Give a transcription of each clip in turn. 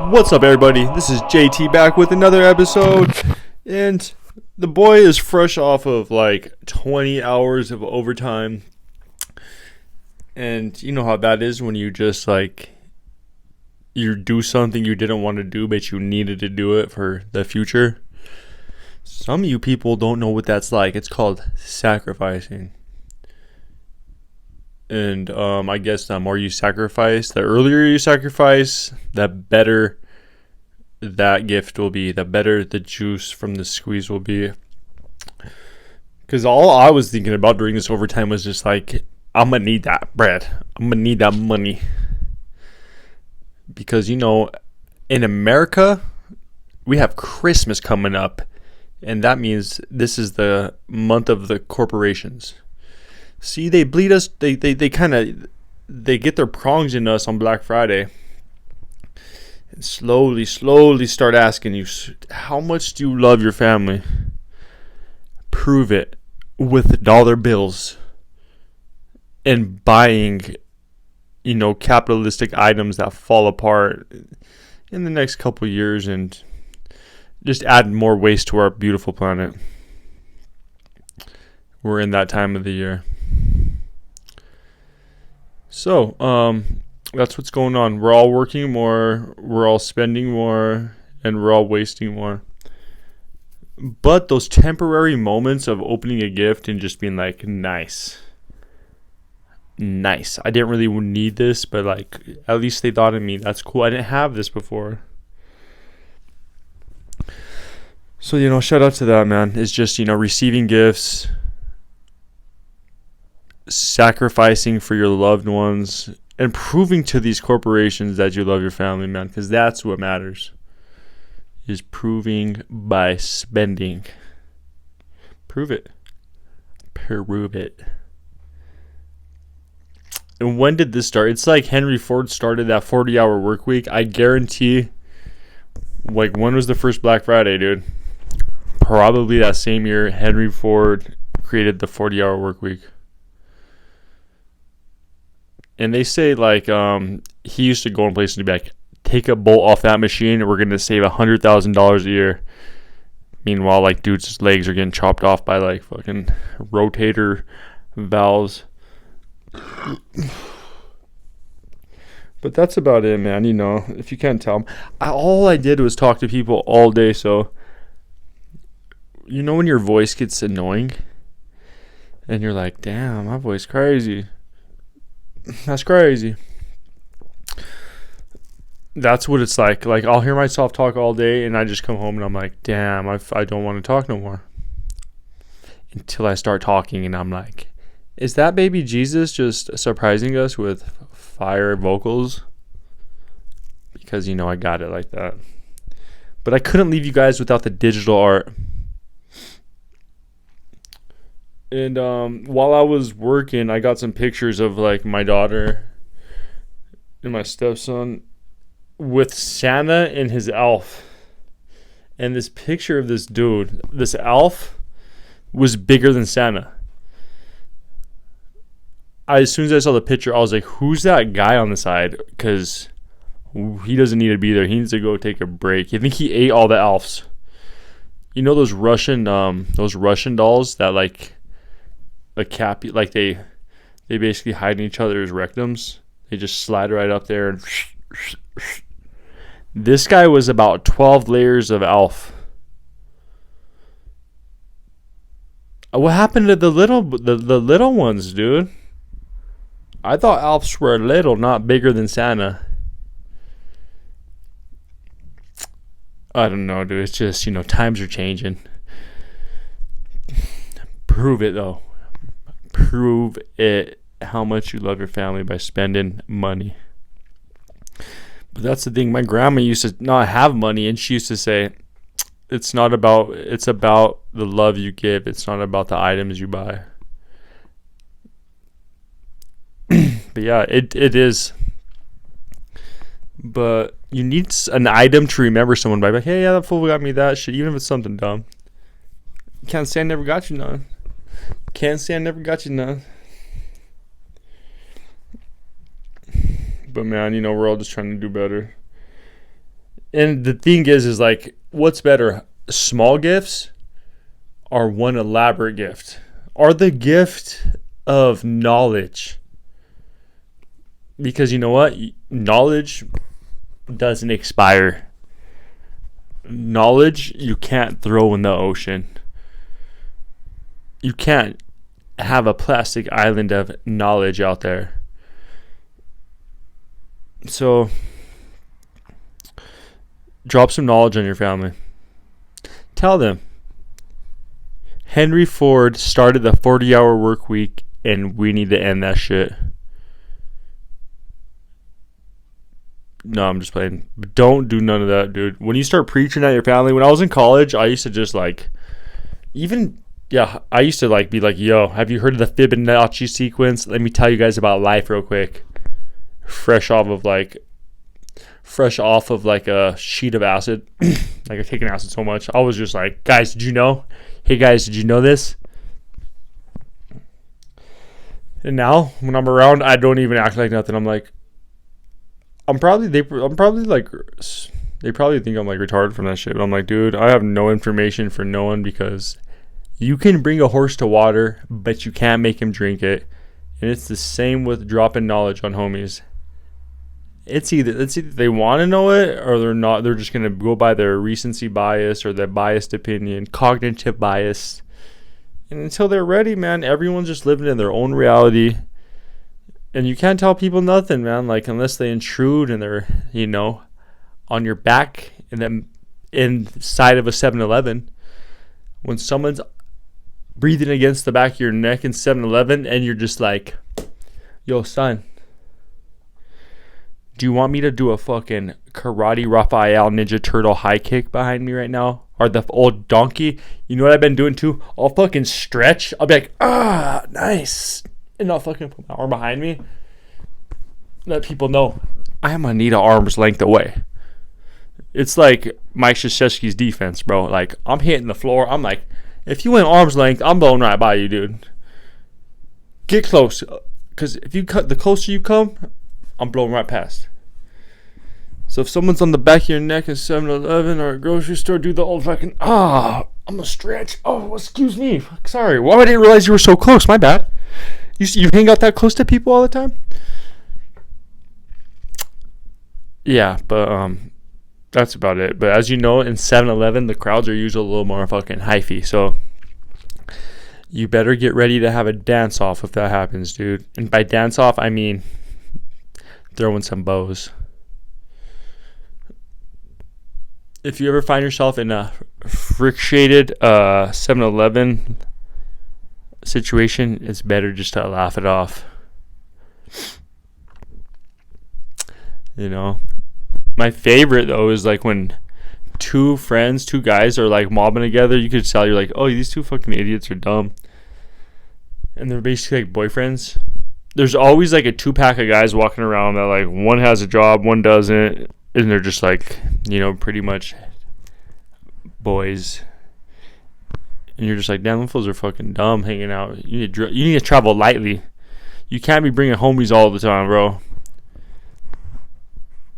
What's up, everybody? This is JT back with another episode, and the boy is fresh off of like 20 hours of overtime. And you know how that is when you just you do something you didn't want to do, but you needed to do it for the future. Some of you people don't know what that's like. It's called sacrificing. And I guess the more you sacrifice, the earlier you sacrifice, the better that gift will be, the better the juice from the squeeze will be. Because all I was thinking about during this overtime was just like, I'm going to need that bread. I'm going to need that money. Because, you know, in America, we have Christmas coming up. And that means this is the month of the corporations. See, they bleed us. They get their prongs in us on Black Friday. And slowly start asking you, how much do you love your family? Prove it with dollar bills and buying, capitalistic items that fall apart in the next couple years and just add more waste to our beautiful planet. We're in that time of the year. So, that's what's going on. We're all working more, we're all spending more, and we're all wasting more. But those temporary moments of opening a gift and just being like, nice. I didn't really need this, but at least they thought of me. That's cool. I didn't have this before. So, shout out to that, man. It's just, receiving gifts, sacrificing for your loved ones, and proving to these corporations that you love your family, man, because that's what matters, is proving by spending. Prove it. And when did this start? It's like Henry Ford started that 40-hour work week. I guarantee, when was the first Black Friday, dude? Probably that same year Henry Ford created the 40-hour work week. And they say, he used to go in places and be like, take a bolt off that machine and we're going to save $100,000 a year. Meanwhile, dudes' legs are getting chopped off by, fucking rotator valves. But that's about it, man. If you can't tell. All I did was talk to people all day, so... when your voice gets annoying? And you're like, damn, my voice crazy. That's crazy. That's what it's like. I'll hear myself talk all day and I just come home and I'm like, damn, I don't want to talk no more. Until I start talking and I'm like, is that baby Jesus just surprising us with fire vocals? Because, I got it like that. But I couldn't leave you guys without the digital art. And while I was working, I got some pictures of my daughter and my stepson with Santa and his elf. And this picture of this dude, this elf, was bigger than Santa. As soon as I saw the picture, I was like, who's that guy on the side? Because he doesn't need to be there. He needs to go take a break. I think he ate all the elves. Those Russian dolls that a cap, they basically hide in each other's rectums. They just slide right up there and this guy was about 12 layers of elf. What happened to the little ones, dude? I thought elves were little, not bigger than Santa. I don't know, dude. It's just, times are changing. Prove it, though. Prove it, how much you love your family by spending money. But that's the thing. My grandma used to not have money, and she used to say, it's about the love you give. It's not about the items you buy. But yeah, it is. But you need an item to remember someone by. Hey, yeah, that fool got me that shit, even if it's something dumb. Can't say I never got you none. Can't say I never got you none. But man, we're all just trying to do better. And the thing is like, what's better, small gifts or one elaborate gift? Or the gift of knowledge? Because you know what? Knowledge doesn't expire. Knowledge you can't throw in the ocean. You can't have a plastic island of knowledge out there. So, drop some knowledge on your family. Tell them Henry Ford started the 40-hour work week and we need to end that shit. No, I'm just playing. Don't do none of that, dude. When you start preaching at your family, when I was in college, I used to just like, I used to like be like, yo, have you heard of the Fibonacci sequence? Let me tell you guys about life real quick. Fresh off of like a sheet of acid. Like I've taken acid so much. I was just like, guys, did you know? Hey guys, did you know this? And now when I'm around, I don't even act like nothing. I'm like, they probably think I'm like retarded from that shit. But I'm like, dude, I have no information for no one, because you can bring a horse to water, but you can't make him drink it. And it's the same with dropping knowledge on homies. It's either they want to know it or they're not. They're just gonna go by their recency bias or their biased opinion, cognitive bias. And until they're ready, man, everyone's just living in their own reality. And you can't tell people nothing, man. Like, unless they intrude and they're, on your back and then inside of a 7-Eleven. When someone's breathing against the back of your neck in 7-Eleven and you're just like, yo, son, do you want me to do a fucking karate Raphael Ninja Turtle high kick behind me right now? Or the old donkey? You know what I've been doing too? I'll fucking stretch. I'll be like, nice. And I'll fucking put my arm behind me. Let people know I'm gonna need an arm's length away. It's like Mike Krzyzewski's defense, bro. Like, I'm hitting the floor. I'm like, if you went arm's length, I'm blowing right by you, dude. Get close. Because if you cut, the closer you come, I'm blowing right past. So if someone's on the back of your neck at 7-Eleven or a grocery store, do the old fucking, I'm gonna stretch. Oh, excuse me. Sorry. Well, I didn't realize you were so close. My bad. You hang out that close to people all the time? Yeah, but that's about it. But as you know, in 7-Eleven, the crowds are usually a little more fucking hyphy. So you better get ready to have a dance off if that happens, dude. And by dance off, I mean throwing some bows. If you ever find yourself in a frictionated 7-Eleven situation, it's better just to laugh it off. My favorite though is like when two guys are like mobbing together. You could tell, you're like, oh, these two fucking idiots are dumb, and they're basically like boyfriends. There's always like a 2-pack of guys walking around that like one has a job, one doesn't, and they're just like, pretty much boys. And you're just like, damn, them fools are fucking dumb hanging out. You need to travel lightly. You can't be bringing homies all the time, bro.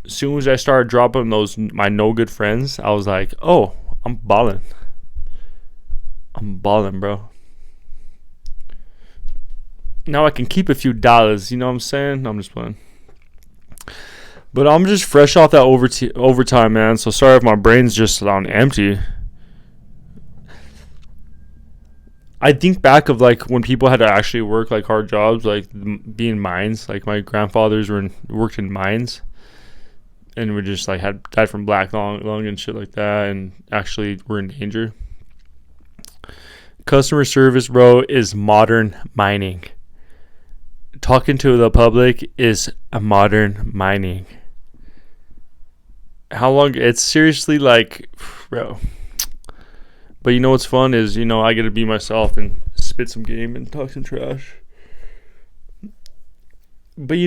As soon as I started dropping my no good friends, I was like, oh, I'm balling. I'm balling, bro. Now I can keep a few dollars. You know what I'm saying? I'm just playing. But I'm just fresh off that overtime, man. So sorry if my brain's just on empty. I think back of like when people had to actually work like hard jobs, like being mines. Like my grandfathers worked in mines, and we just like had died from black lung and shit like that, and actually were in danger. Customer service, bro, is modern mining. Talking to the public is a modern mining. How long? It's seriously like, bro. But you know what's fun is, I get to be myself and spit some game and talk some trash. But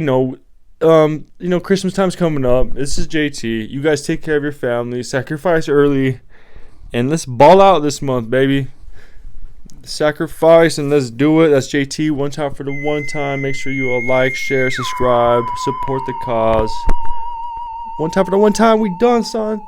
Christmas time's coming up. This is JT. You guys take care of your family, sacrifice early, and let's ball out this month, baby. Sacrifice and let's do it. That's JT. One time for the one time. Make sure you all like, share, subscribe, support the cause. One time for the one time. We done, son.